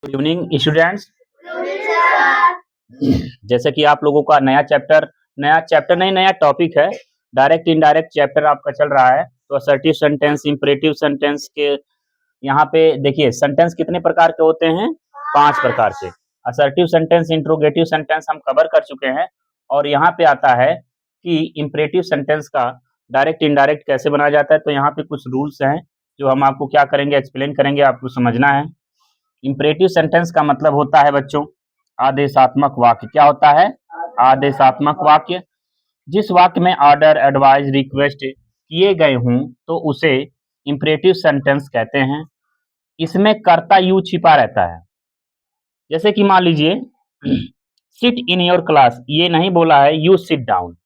Good evening students. जैसे कि आप लोगों का नया चैप्टर नहीं, नया टॉपिक है। डायरेक्ट इनडायरेक्ट चैप्टर आपका चल रहा है। तो असर्टिव सेंटेंस, इंपरेटिव सेंटेंस के यहाँ पे देखिए, सेंटेंस कितने प्रकार के होते हैं? 5 प्रकार से। असर्टिव सेंटेंस, इंट्रोगेटिव सेंटेंस हम कवर कर चुके हैं। और यहाँ पे आता है कि इंपरेटिव सेंटेंस का डायरेक्ट इनडायरेक्ट कैसे बनाया जाता है। तो यहाँ पे कुछ रूल्स हैं जो हम आपको क्या करेंगे, एक्सप्लेन करेंगे, आपको समझना है। इंपरेटिव सेंटेंस का मतलब होता है बच्चों आदेशात्मक वाक्य। क्या होता है? आदेशात्मक वाक्य। जिस वाक्य में ऑर्डर, एडवाइस, रिक्वेस्ट किए गए हों तो उसे इंपरेटिव सेंटेंस कहते हैं। इसमें कर्ता यू छिपा रहता है। जैसे कि मान लीजिए सिट इन योर क्लास, ये नहीं बोला है यू सिट डाउन,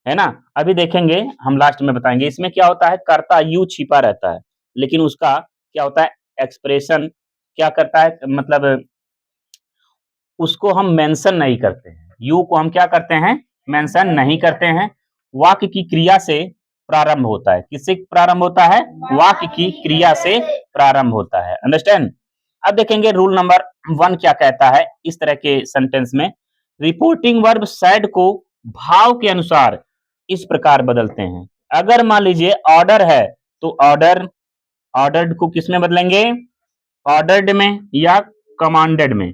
है ना। अभी देखेंगे, हम लास्ट में बताएंगे। इसमें क्या होता है, कर्ता यू छिपा रहता है, लेकिन उसका क्या होता है, एक्सप्रेशन क्या करता है, मतलब उसको हम मेंशन नहीं करते हैं। यू को हम क्या करते हैं, मेंशन नहीं करते हैं। वाक्य की क्रिया से प्रारंभ होता है। किससे प्रारंभ होता है? वाक्य की क्रिया से प्रारंभ होता है। अंडरस्टैंड। अब देखेंगे रूल नंबर 1 क्या कहता है इस तरह के सेंटेंस में। रिपोर्टिंग वर्ब सैड को भाव के अनुसार इस प्रकार बदलते हैं। अगर मान लीजिए ऑर्डर है तो ऑर्डर्ड को किस में बदलेंगे? ऑर्डर्ड में या कमांडेड में।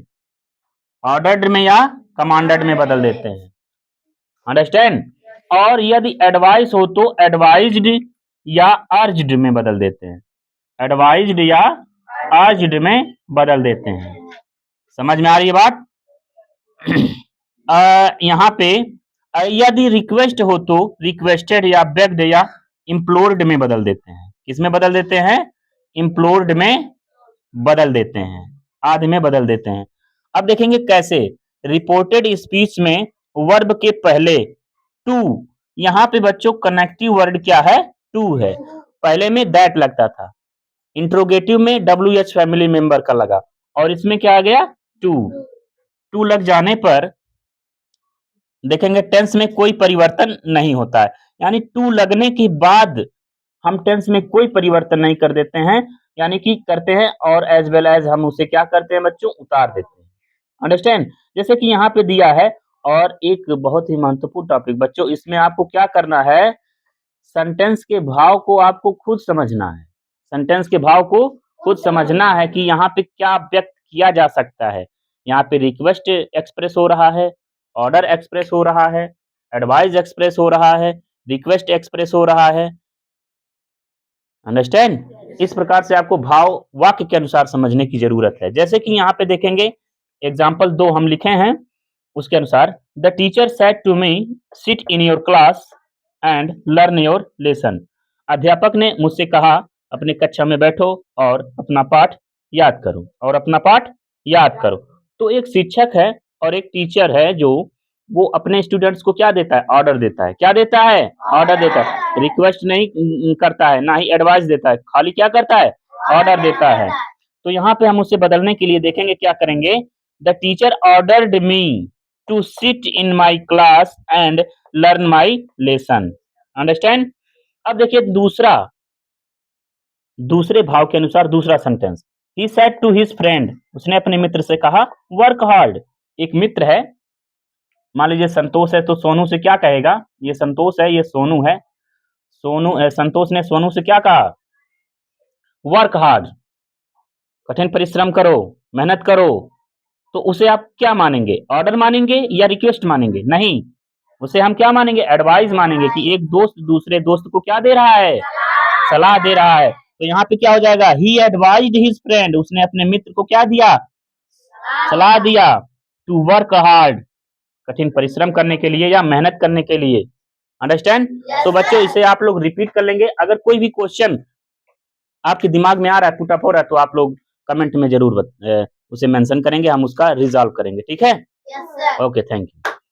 ऑर्डर्ड में या कमांडेड में बदल देते हैं। अंडरस्टैंड। और यदि एडवाइस हो तो एडवाइज्ड या अर्ज्ड में बदल देते हैं। एडवाइज्ड या अर्ज्ड में बदल देते हैं। समझ में आ रही है बात? यहाँ पे यदि रिक्वेस्ट हो तो रिक्वेस्टेड या बेग्ड या इम्प्लोर्ड में बदल देते हैं। किस में बदल देते हैं? इम्प्लोर्ड में बदल देते हैं, आदि में बदल देते हैं। अब देखेंगे कैसे। रिपोर्टेड स्पीच में वर्ब के पहले टू, यहाँ पे बच्चों कनेक्टिव वर्ड क्या है? टू है। पहले में दैट लगता था, इंट्रोगेटिव में WH फैमिली मेंबर का लगा, और इसमें क्या आ गया? टू लग जाने पर देखेंगे टेंस में कोई परिवर्तन नहीं होता है। यानी टू लगने के बाद हम टेंस में कोई परिवर्तन नहीं कर देते हैं, यानी कि करते हैं, और एज वेल एज हम उसे क्या करते हैं बच्चों, उतार देते हैं। अंडरस्टैंड। जैसे कि यहाँ पे दिया है, और एक बहुत ही महत्वपूर्ण टॉपिक बच्चों, इसमें आपको क्या करना है, सेंटेंस के भाव को आपको खुद समझना है। सेंटेंस के भाव को खुद समझना है कि यहाँ पे क्या व्यक्त किया जा सकता है। यहाँ पे रिक्वेस्ट एक्सप्रेस हो रहा है, ऑर्डर एक्सप्रेस हो रहा है, एडवाइस एक्सप्रेस हो रहा है, रिक्वेस्ट एक्सप्रेस हो रहा है। अंडरस्टैंड। इस प्रकार से आपको भाव वाक्य के अनुसार समझने की जरूरत है। जैसे कि यहाँ पे देखेंगे एग्जाम्पल 2 हम लिखे हैं, उसके अनुसार the teacher said to me sit in your class and learn your lesson. अध्यापक ने मुझसे कहा अपने कक्षा में बैठो और अपना पाठ याद करो, और अपना पाठ याद करो। तो एक शिक्षक है और एक टीचर है, जो वो अपने स्टूडेंट्स को क्या देता है? ऑर्डर देता है। क्या देता है? ऑर्डर देता है। रिक्वेस्ट नहीं करता है, ना ही एडवाइस देता है, खाली क्या करता है? ऑर्डर देता है। तो यहाँ पे हम उसे बदलने के लिए देखेंगे क्या करेंगे। The teacher ordered me to sit in my class and learn my lesson. Understand. अब देखिए दूसरे भाव के अनुसार दूसरा sentence. He said to his friend, उसने अपने मित्र से कहा वर्क हार्ड। एक मित्र है, मान लीजिए संतोष है, तो सोनू से क्या कहेगा? ये संतोष है, ये सोनू है। संतोष ने सोनू से क्या कहा? वर्क हार्ड, कठिन परिश्रम करो, मेहनत करो। तो उसे आप क्या मानेंगे? ऑर्डर मानेंगे या रिक्वेस्ट मानेंगे? नहीं, उसे हम क्या मानेंगे? एडवाइस मानेंगे, कि एक दोस्त दूसरे दोस्त को क्या दे रहा है? सलाह दे रहा है। तो यहाँ पे क्या हो जाएगा? ही एडवाइज्ड हिज फ्रेंड, उसने अपने मित्र को क्या दिया? सलाह दिया। टू वर्क हार्ड, कठिन परिश्रम करने के लिए या मेहनत करने के लिए। अंडरस्टैंड। तो बच्चों इसे आप लोग रिपीट कर लेंगे। अगर कोई भी क्वेश्चन आपके दिमाग में आ रहा है, पुट अप हो रहा है, तो आप लोग कमेंट में जरूर उसे मेंशन करेंगे, हम उसका रिजॉल्व करेंगे। ठीक है? Okay, thank you.